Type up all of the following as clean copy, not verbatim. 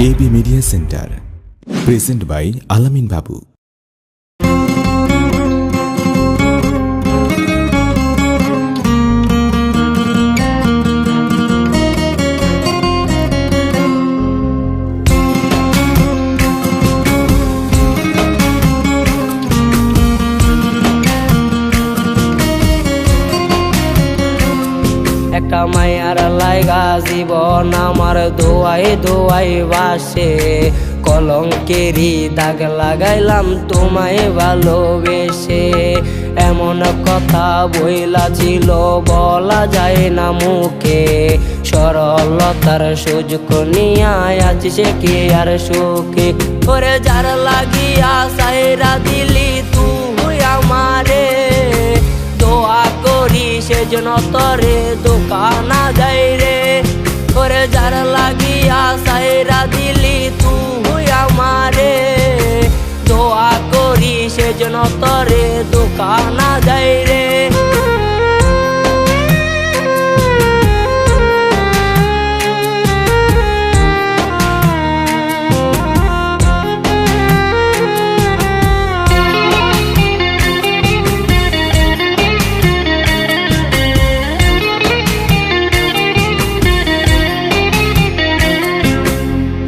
AB media centre present by Alamin Babu. একটা মায়ার লাইগা জীবন আমার দোয়াই দোয়াই বাসে, কলঙ্কেরই দাগ লাগাইলাম তোমায় ভালোবেসে। এমন কথা বইলা ছিল বলা যায় না মুখে, সরলতার সুযোগ নিয়া আছি সে কি আর সুখে। ওরে যার লাগিয়া সাইরা দিলি তুই আমারে, দোয়া করি সেজন্য তরে দোকানা যাই রে। ওরে যার লাগিয়া সাইরা দিলি তুই আমারে, দোয়া করি সেজন্য তরে দোকানা যাই রে।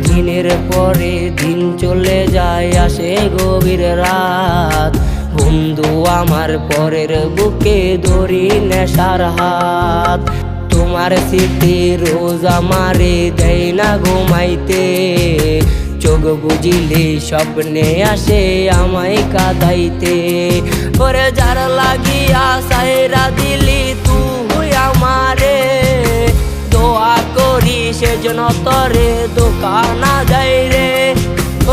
দিনের পরে দিন চলে যায়, আসে গভীর রাত, বন্ধু আমার পরের বুকে ধরি নেশার হাত। তোমার স্মৃতি রোজ আমারে দেয় না ঘুমাইতে, চোখ বুঝিলে স্বপ্নে আসে আমায় কাঁদাইতে। ওরে যার লাগিয়া সাইরা দিলি তুই আমারে, দোয়া করি সেজন্য তরে দোকানা যাই রে।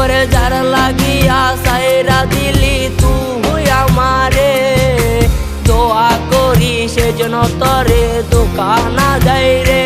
ওরে যার লাগিয়া সাইরা দিলি তুই আমারে, দোয়া করি সেজন্য তরে দোকানা যাই রে।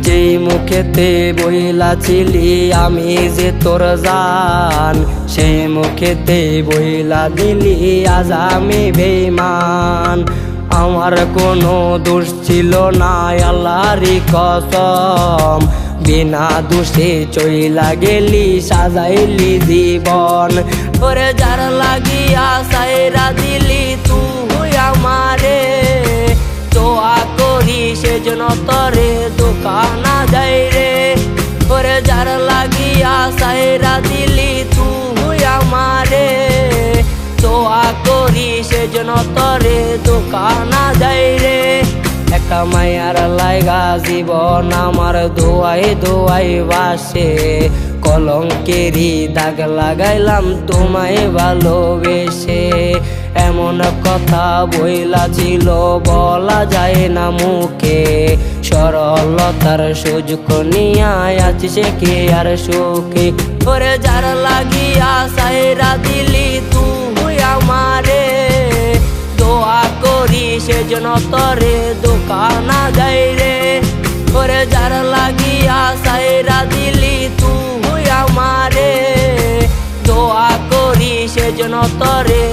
যেই মুখেতে বইলা ছিলি আমি যে তোর জান, সেই মুখেতে বইলা দিলি আজ আমি বেঈমান। আমার কোনো দোষ ছিল না আল্লাহরই কসম, বিনা দোষে চইলা গেলি সাজাইলি জীবন। ওরে যার লাগিয়া সাইরা দিলি তুই আমারে, দোয়া করি সেজন্য তরে দোকানা যাই রে। ওরে যার লাগিয়া সাইরা দিলি তুই আমারে, দোয়া করি সেজন্য তরে দোকানা যাই রে। একটা মায়ার লাইগা জীবন আমার দোয়াই দোয়াই বাসে, কলঙ্কেরই দাগ লাগাইলাম তোমায় ভালোবেসে। এমন কথা বইলা ছিল বলা যায় না মুখে, সরলতার সুযোগ নিয়া আছি সে কি আর সুখে। ওরে যার লাগিয়া সাইরা দিলি তুই আমারে, দোয়া করি সেজন্য তরে দোকানা যাই রে। ওরে যার লাগিয়া সাইরা দিলি তুই আমারে, দোয়া করি সেজন্য তরে